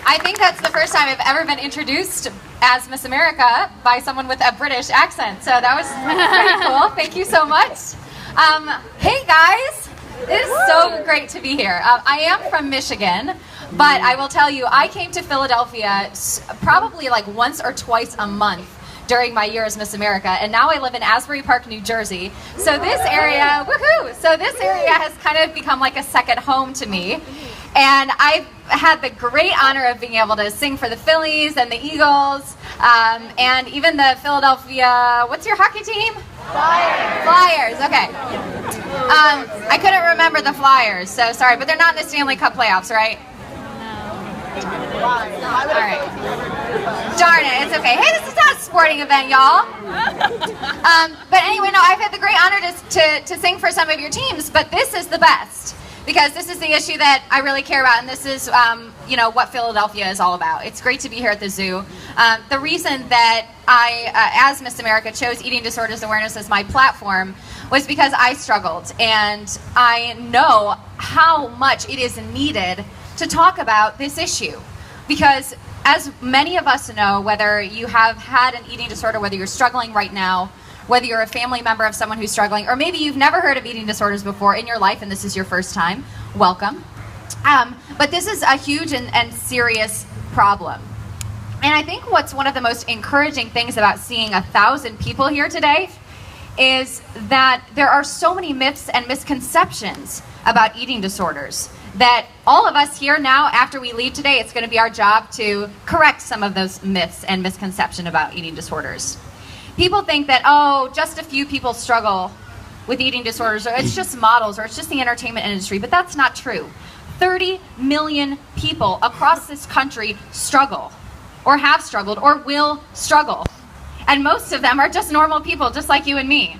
I think that's the first time I've ever been introduced as Miss America by someone with a British accent. So that was pretty cool. Thank you so much. Hey guys, it is so great to be here. I am from Michigan, but I will tell you, I came to Philadelphia probably like once or twice a month during my year as Miss America, and now I live in Asbury Park, New Jersey. So this area, woohoo! So this area has kind of become like a second home to me. And I've had the great honor of being able to sing for the Phillies and the Eagles, and even the Philadelphia, what's your hockey team? Flyers. Flyers, okay. I couldn't remember the Flyers, so sorry, but they're not in the Stanley Cup playoffs, right? All right. Darn it, it's okay. Hey, this is not a sporting event, y'all. But anyway, no, I've had the great honor to sing for some of your teams, but this is the best. Because this is the issue that I really care about, and this is, what Philadelphia is all about. It's great to be here at the zoo. The reason that I, as Miss America, chose Eating Disorders Awareness as my platform was because I struggled, and I know how much it is needed to talk about this issue. Because as many of us know, whether you have had an eating disorder, whether you're struggling right now, whether you're a family member of someone who's struggling, or maybe you've never heard of eating disorders before in your life and this is your first time, welcome. But this is a huge and serious problem. And I think what's one of the most encouraging things about seeing 1,000 people here today is that there are so many myths and misconceptions about eating disorders that all of us here now, after we leave today, it's going to be our job to correct some of those myths and misconceptions about eating disorders. People think that, oh, just a few people struggle with eating disorders, or it's just models, or it's just the entertainment industry, but that's not true. 30 million people across this country struggle, or have struggled, or will struggle. And most of them are just normal people, just like you and me.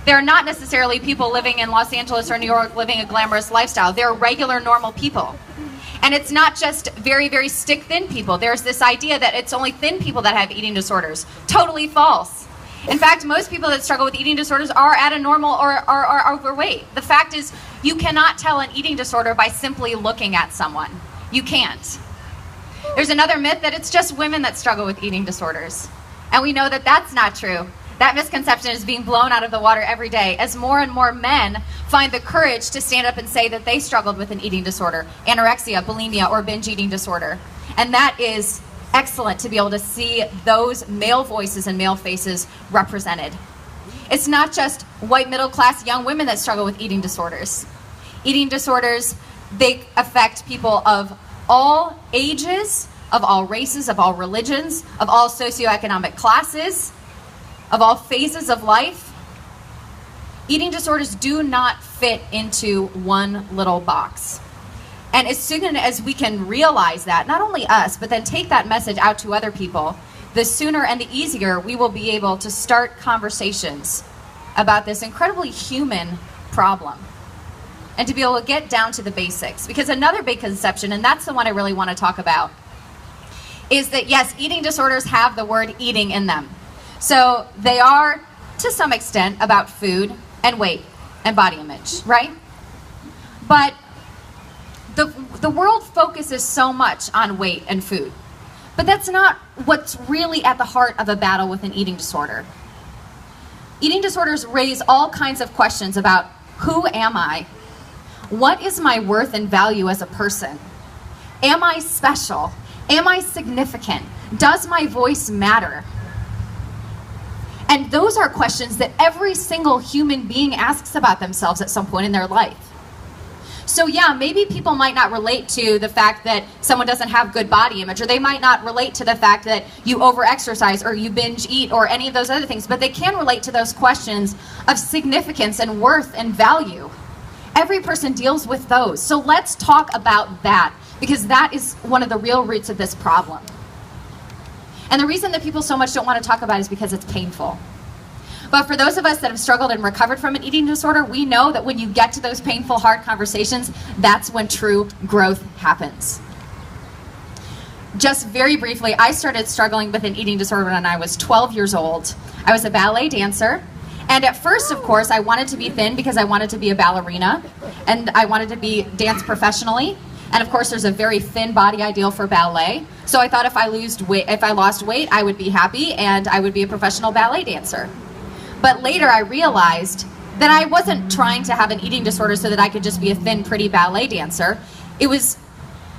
They're not necessarily people living in Los Angeles or New York living a glamorous lifestyle. They're regular, normal people. And it's not just very, very stick-thin people. There's this idea that it's only thin people that have eating disorders. Totally false. In fact, most people that struggle with eating disorders are at a normal or are overweight. The fact is, you cannot tell an eating disorder by simply looking at someone. You can't. There's another myth that it's just women that struggle with eating disorders. And we know that that's not true. That misconception is being blown out of the water every day as more and more men find the courage to stand up and say that they struggled with an eating disorder, anorexia, bulimia, or binge eating disorder. And that is excellent to be able to see those male voices and male faces represented. It's not just white middle-class young women that struggle with eating disorders. Eating disorders, they affect people of all ages, of all races, of all religions, of all socioeconomic classes, of all phases of life. Eating disorders do not fit into one little box. And as soon as we can realize that, not only us, but then take that message out to other people, the sooner and the easier we will be able to start conversations about this incredibly human problem. And to be able to get down to the basics. Because another big conception, and that's the one I really want to talk about, is that yes, eating disorders have the word eating in them. So they are, to some extent, about food and weight and body image, right? But the world focuses so much on weight and food. But that's not what's really at the heart of a battle with an eating disorder. Eating disorders raise all kinds of questions about who am I? What is my worth and value as a person? Am I special? Am I significant? Does my voice matter? And those are questions that every single human being asks about themselves at some point in their life. So yeah, maybe people might not relate to the fact that someone doesn't have good body image, or they might not relate to the fact that you over-exercise or you binge eat or any of those other things, but they can relate to those questions of significance and worth and value. Every person deals with those. So let's talk about that, because that is one of the real roots of this problem. And the reason that people so much don't want to talk about it is because it's painful. But for those of us that have struggled and recovered from an eating disorder, we know that when you get to those painful, hard conversations, that's when true growth happens. Just very briefly, I started struggling with an eating disorder when I was 12 years old. I was a ballet dancer. And at first, of course, I wanted to be thin because I wanted to be a ballerina. And I wanted to dance professionally. And of course, there's a very thin body ideal for ballet. So I thought if I lost weight, I would be happy and I would be a professional ballet dancer. But later I realized that I wasn't trying to have an eating disorder so that I could just be a thin, pretty ballet dancer. It was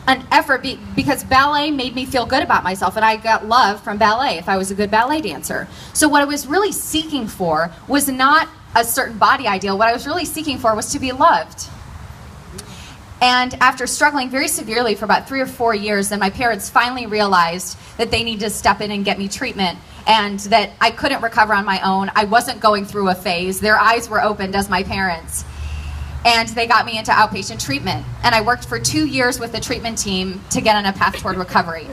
an effort because ballet made me feel good about myself, and I got love from ballet if I was a good ballet dancer. So what I was really seeking for was not a certain body ideal. What I was really seeking for was to be loved. And after struggling very severely for about 3 or 4 years, then my parents finally realized that they needed to step in and get me treatment, and that I couldn't recover on my own. I wasn't going through a phase. Their eyes were opened as my parents. And they got me into outpatient treatment. And I worked for 2 years with the treatment team to get on a path toward recovery.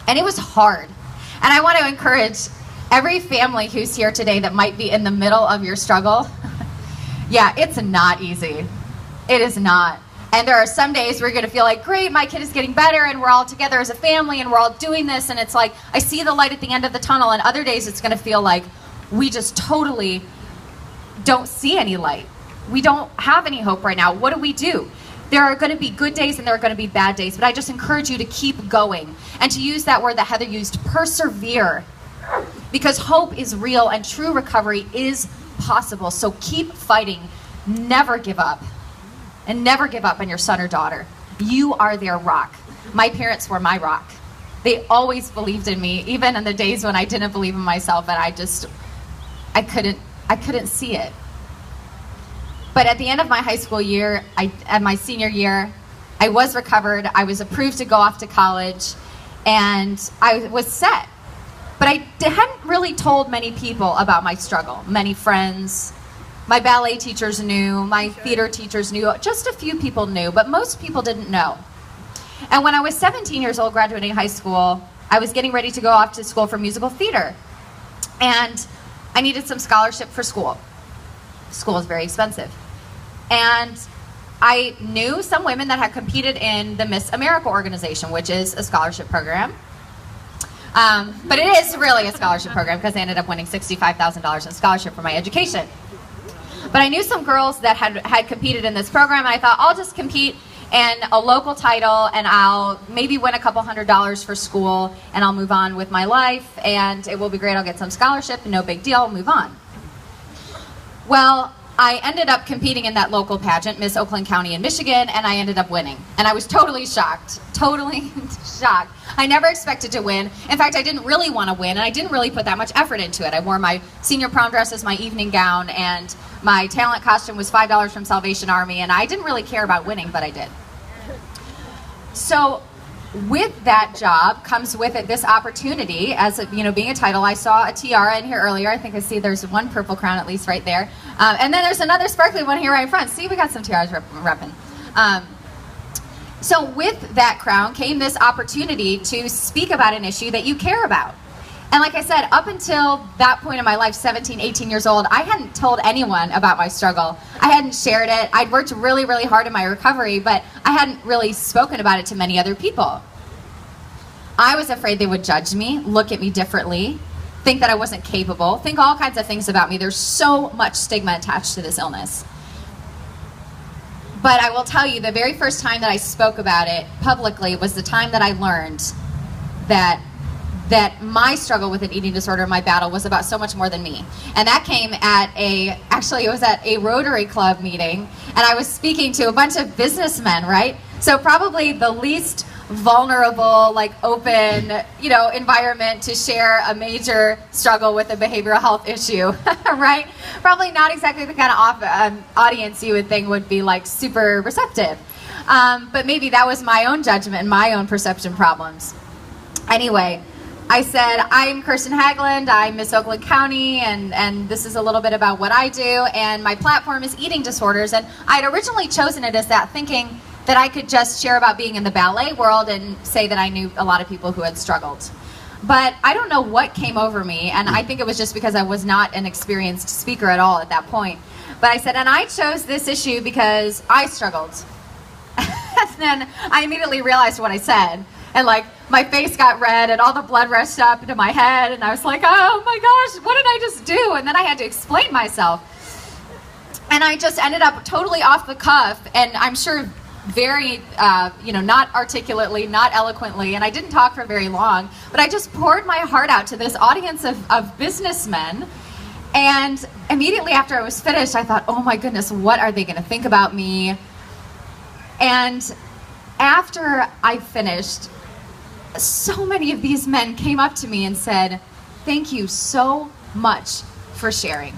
And it was hard. And I want to encourage every family who's here today that might be in the middle of your struggle. Yeah, it's not easy. It is not. And there are some days where you're going to feel like, great, my kid is getting better and we're all together as a family and we're all doing this. And it's like, I see the light at the end of the tunnel. And other days it's going to feel like we just totally don't see any light. We don't have any hope right now. What do we do? There are going to be good days and there are going to be bad days, but I just encourage you to keep going and to use that word that Heather used, persevere, because hope is real and true recovery is possible. So keep fighting. Never give up, and never give up on your son or daughter. You are their rock. My parents were my rock. They always believed in me, even in the days when I didn't believe in myself and I couldn't see it. But at the end of my high school year, at my senior year, I was recovered. I was approved to go off to college, and I was set. But I hadn't really told many people about my struggle. Many friends, my ballet teachers knew, my theater teachers knew, just a few people knew, but most people didn't know. And when I was 17 years old, graduating high school, I was getting ready to go off to school for musical theater. And I needed some scholarship for school. School is very expensive. And I knew some women that had competed in the Miss America organization, which is a scholarship program. But it is really a scholarship program because I ended up winning $65,000 in scholarship for my education. But I knew some girls that had competed in this program, and I thought, I'll just compete in a local title, and I'll maybe win a couple $100s for school, and I'll move on with my life, and it will be great. I'll get some scholarship, no big deal, I'll move on. Well, I ended up competing in that local pageant, Miss Oakland County in Michigan, and I ended up winning. And I was totally shocked, totally shocked. I never expected to win. In fact, I didn't really want to win, and I didn't really put that much effort into it. I wore my senior prom dress as my evening gown, and my talent costume was $5 from Salvation Army, and I didn't really care about winning, but I did. So with that job comes with it this opportunity as being a title. I saw a tiara in here earlier. I think I see there's one purple crown at least right there. And then there's another sparkly one here right in front. See, we got some tiaras repping. So with that crown came this opportunity to speak about an issue that you care about. And like I said, up until that point in my life, 17, 18 years old, I hadn't told anyone about my struggle. I hadn't shared it. I'd worked really, really hard in my recovery, but I hadn't really spoken about it to many other people. I was afraid they would judge me, look at me differently, think that I wasn't capable, think all kinds of things about me. There's so much stigma attached to this illness. But I will tell you, the very first time that I spoke about it publicly was the time that I learned that my struggle with an eating disorder, my battle, was about so much more than me. And that came at it was at a Rotary Club meeting, and I was speaking to a bunch of businessmen, right? So probably the least vulnerable, open, environment to share a major struggle with a behavioral health issue, right? Probably not exactly the kind of audience you would think would be super receptive. But maybe that was my own judgment and my own perception problems. Anyway, I said, I'm Kirsten Hagland, I'm Miss Oakland County, and this is a little bit about what I do, and my platform is eating disorders. And I'd originally chosen it as that, thinking that I could just share about being in the ballet world and say that I knew a lot of people who had struggled. But I don't know what came over me, and I think it was just because I was not an experienced speaker at all at that point. But I said, and I chose this issue because I struggled. And then I immediately realized what I said. And my face got red and all the blood rushed up into my head, and I was like, oh my gosh, what did I just do? And then I had to explain myself. And I just ended up totally off the cuff, and I'm sure very, not articulately, not eloquently, and I didn't talk for very long, but I just poured my heart out to this audience of businessmen. And immediately after I was finished, I thought, oh my goodness, what are they going to think about me? And after I finished, so many of these men came up to me and said, thank you so much for sharing.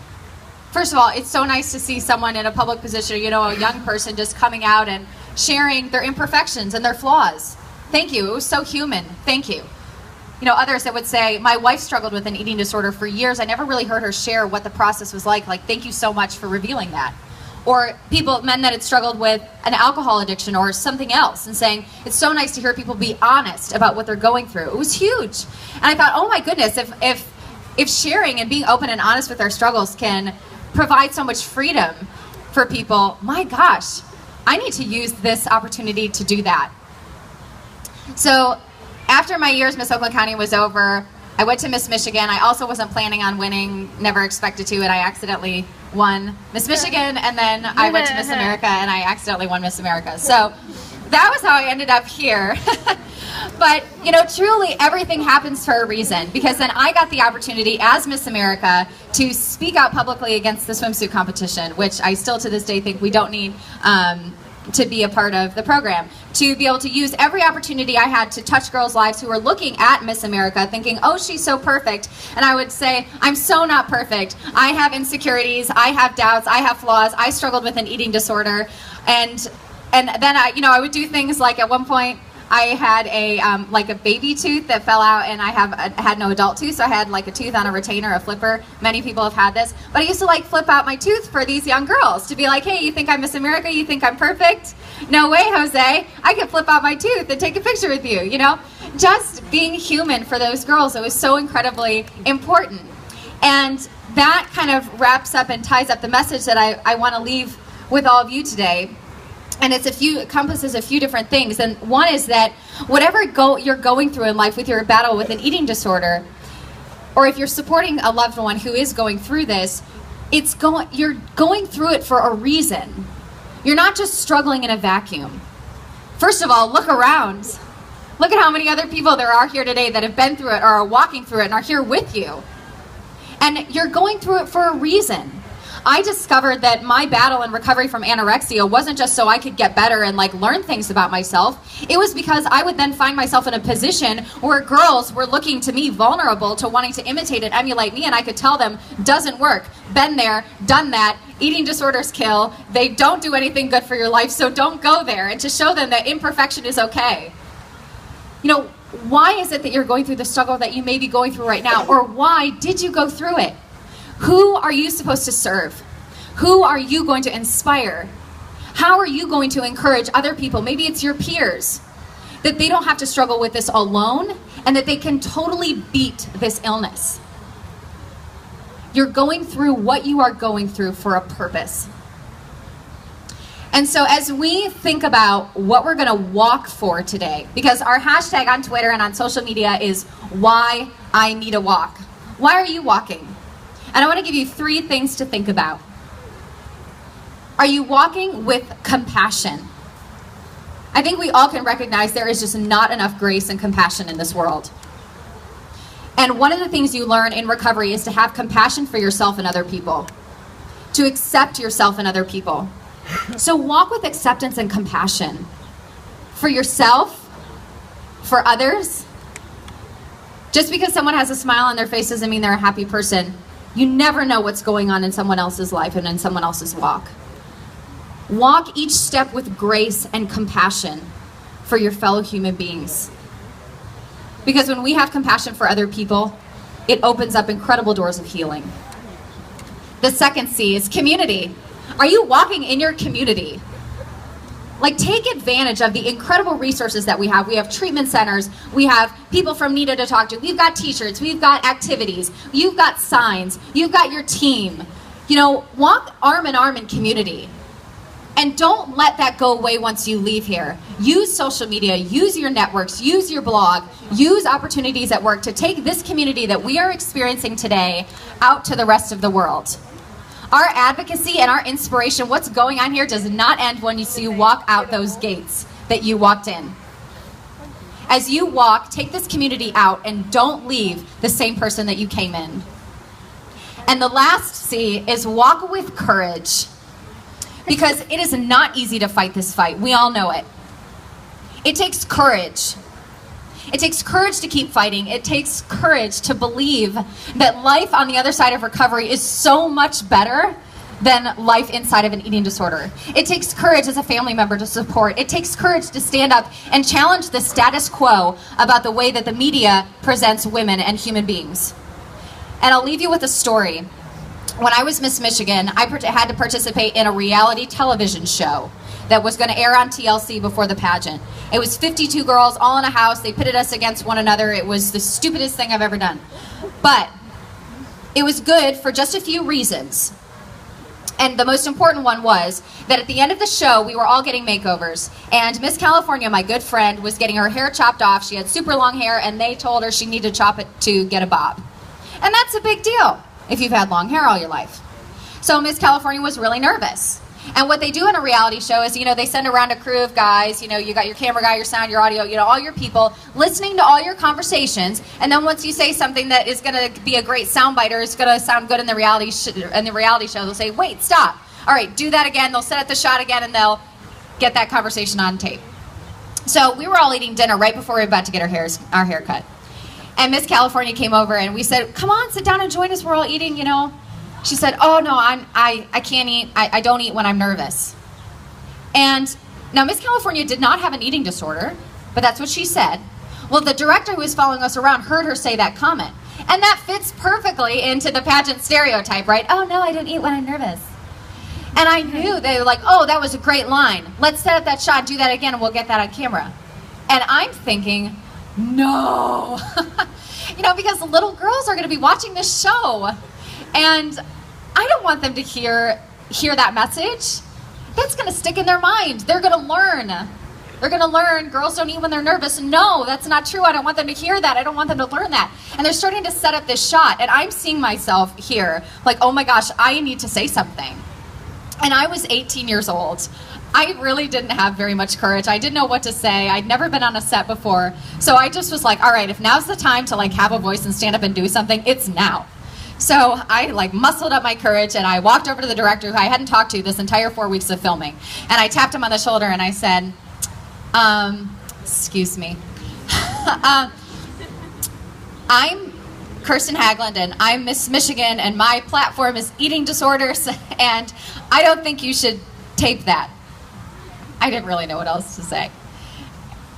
First of all, it's so nice to see someone in a public position, a young person just coming out and sharing their imperfections and their flaws. Thank you. It was so human. Thank you. Others that would say, my wife struggled with an eating disorder for years. I never really heard her share what the process was like. Thank you so much for revealing that. Or men that had struggled with an alcohol addiction or something else, and saying, it's so nice to hear people be honest about what they're going through. It was huge. And I thought, oh my goodness, if sharing and being open and honest with their struggles can provide so much freedom for people, my gosh, I need to use this opportunity to do that. So after my year as Miss Oakland County was over, I went to Miss Michigan. I also wasn't planning on winning, never expected to, and I accidentally won Miss Michigan, and then I went to Miss America, and I accidentally won Miss America. So that was how I ended up here. But, truly everything happens for a reason, because then I got the opportunity as Miss America to speak out publicly against the swimsuit competition, which I still to this day think we don't need to be a part of the program. To be able to use every opportunity I had to touch girls' lives who were looking at Miss America thinking, oh, she's so perfect. And I would say, I'm so not perfect. I have insecurities, I have doubts, I have flaws, I struggled with an eating disorder. And then I would do things like, at one point, I had a baby tooth that fell out, and I had no adult tooth, so I had a tooth on a retainer, a flipper. Many people have had this, but I used to flip out my tooth for these young girls to be like, hey, you think I'm Miss America? You think I'm perfect? No way, Jose. I can flip out my tooth and take a picture with you. Just being human for those girls, it was so incredibly important. And that kind of wraps up and ties up the message that I want to leave with all of you today. And it encompasses a few different things. And one is that whatever you're going through in life with your battle with an eating disorder, or if you're supporting a loved one who is going through this, you're going through it for a reason. You're not just struggling in a vacuum. First of all, look around. Look at how many other people there are here today that have been through it or are walking through it and are here with you. And you're going through it for a reason. I discovered that my battle and recovery from anorexia wasn't just so I could get better and learn things about myself. It was because I would then find myself in a position where girls were looking to me vulnerable to wanting to imitate and emulate me, and I could tell them, doesn't work, been there, done that, eating disorders kill, they don't do anything good for your life, so don't go there, and to show them that imperfection is okay. Why is it that you're going through the struggle that you may be going through right now, or why did you go through it? Who are you supposed to serve? Who are you going to inspire? How are you going to encourage other people? Maybe it's your peers, that they don't have to struggle with this alone and that they can totally beat this illness. You're going through what you are going through for a purpose. And so as we think about what we're going to walk for today, because our hashtag on Twitter and on social media is why I need a walk. Why are you walking? And I want to give you 3 things to think about. Are you walking with compassion? I think we all can recognize there is just not enough grace and compassion in this world. And one of the things you learn in recovery is to have compassion for yourself and other people, to accept yourself and other people. So walk with acceptance and compassion for yourself, for others. Just because someone has a smile on their face doesn't mean they're a happy person. You never know what's going on in someone else's life and in someone else's walk. Walk each step with grace and compassion for your fellow human beings. Because when we have compassion for other people, it opens up incredible doors of healing. The second C is community. Are you walking in your community? Take advantage of the incredible resources that we have. We have treatment centers. We have people from NEDA to talk to. We've got t-shirts. We've got activities. You've got signs. You've got your team. Walk arm in arm in community. And don't let that go away once you leave here. Use social media. Use your networks. Use your blog. Use opportunities at work to take this community that we are experiencing today out to the rest of the world. Our advocacy and our inspiration, what's going on here, does not end when you walk out those gates that you walked in. As you walk, take this community out and don't leave the same person that you came in. And the last C is walk with courage. Because it is not easy to fight this fight. We all know it. It takes courage. It takes courage to keep fighting. It takes courage to believe that life on the other side of recovery is so much better than life inside of an eating disorder. It takes courage as a family member to support. It takes courage to stand up and challenge the status quo about the way that the media presents women and human beings. And I'll leave you with a story. When I was Miss Michigan, I had to participate in a reality television show that was going to air on TLC before the pageant. It was 52 girls all in a house. They pitted us against one another. It was the stupidest thing I've ever done. But it was good for just a few reasons. And the most important one was that at the end of the show, we were all getting makeovers. And Miss California, my good friend, was getting her hair chopped off. She had super long hair, and they told her she needed to chop it to get a bob. And that's a big deal if you've had long hair all your life. So Miss California was really nervous. And what they do in a reality show is, they send around a crew of guys, you got your camera guy, your sound, your audio, all your people listening to all your conversations. And then once you say something that is going to be a great soundbite or is going to sound good in the reality show, they'll say, wait, stop. All right, do that again. They'll set up the shot again and they'll get that conversation on tape. So we were all eating dinner right before we were about to get our hair cut. And Miss California came over and we said, come on, sit down and join us. We're all eating, She said, oh, no, I can't eat. I don't eat when I'm nervous. And now Miss California did not have an eating disorder, but that's what she said. Well, the director who was following us around heard her say that comment. And that fits perfectly into the pageant stereotype, right? Oh, no, I don't eat when I'm nervous. And I knew they were like, oh, that was a great line. Let's set up that shot, do that again, and we'll get that on camera. And I'm thinking, no. Because little girls are going to be watching this show. And I don't want them to hear that message. That's going to stick in their mind. They're going to learn. They're going to learn girls don't eat when they're nervous. No, that's not true. I don't want them to hear that. I don't want them to learn that. And they're starting to set up this shot. And I'm seeing myself here like, oh my gosh, I need to say something. And I was 18 years old. I really didn't have very much courage. I didn't know what to say. I'd never been on a set before. So I just was like, all right, if now's the time to have a voice and stand up and do something, it's now. So I muscled up my courage and I walked over to the director who I hadn't talked to this entire 4 weeks of filming. And I tapped him on the shoulder and I said, excuse me. I'm Kirsten Hagland and I'm Miss Michigan and my platform is eating disorders and I don't think you should tape that. I didn't really know what else to say.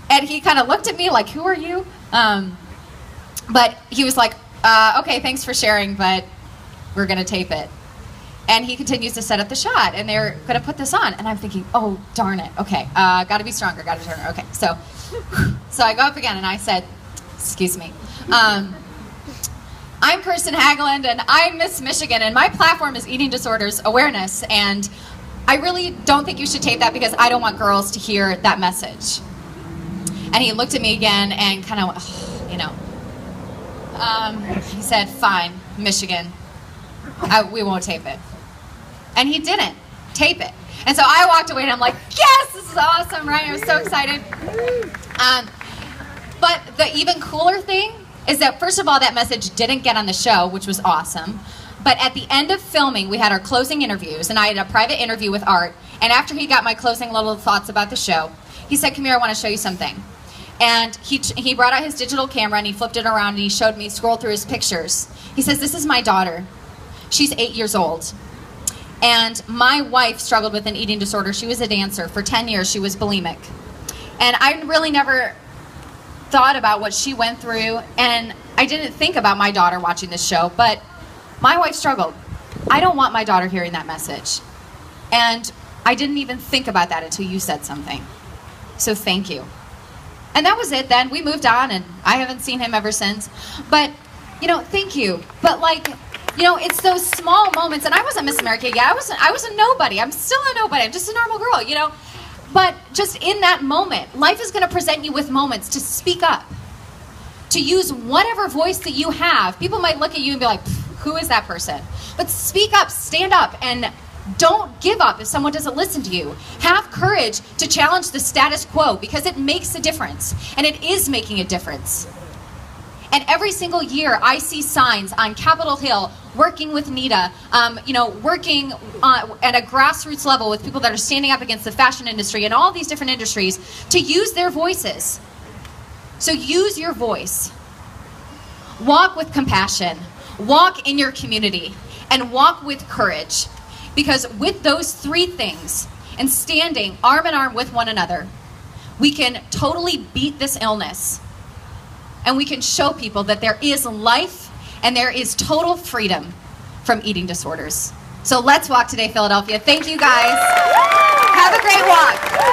And he kind of looked at me like, who are you? But he was like, okay, thanks for sharing, but we're going to tape it. And he continues to set up the shot, and they're going to put this on. And I'm thinking, oh, darn it. Okay, got to be stronger, got to be stronger. Okay, so I go up again, and I said, excuse me. I'm Kirsten Hagland, and I'm Miss Michigan, and my platform is Eating Disorders Awareness, and I really don't think you should tape that because I don't want girls to hear that message. And he looked at me again and kind of went, he said, fine, Michigan, we won't tape it. And he didn't tape it. And so I walked away and I'm like, yes, this is awesome, right? I was so excited. But the even cooler thing is that, first of all, that message didn't get on the show, which was awesome. But at the end of filming, we had our closing interviews, and I had a private interview with Art. And after he got my closing little thoughts about the show, he said, come here, I want to show you something. And he brought out his digital camera, and he flipped it around, and he showed me, scrolled through his pictures. He says, this is my daughter. She's 8 years old. And my wife struggled with an eating disorder. She was a dancer. For 10 years, she was bulimic. And I really never thought about what she went through, and I didn't think about my daughter watching this show, but my wife struggled. I don't want my daughter hearing that message. And I didn't even think about that until you said something. So thank you. And that was it then. We moved on, and I haven't seen him ever since. But, thank you. But, it's those small moments, and I wasn't Miss America yet. I was a nobody. I'm still a nobody. I'm just a normal girl, But just in that moment, life is going to present you with moments to speak up, to use whatever voice that you have. People might look at you and be like, Who is that person? But speak up, stand up, and don't give up if someone doesn't listen to you. Have courage to challenge the status quo, because it makes a difference, and it is making a difference. And every single year I see signs on Capitol Hill working with NEDA, working at a grassroots level with people that are standing up against the fashion industry and all these different industries to use their voices. So use your voice. Walk with compassion. Walk in your community. And walk with courage. Because with those three things, and standing arm in arm with one another, we can totally beat this illness. And we can show people that there is life and there is total freedom from eating disorders. So let's walk today, Philadelphia. Thank you guys. Have a great walk.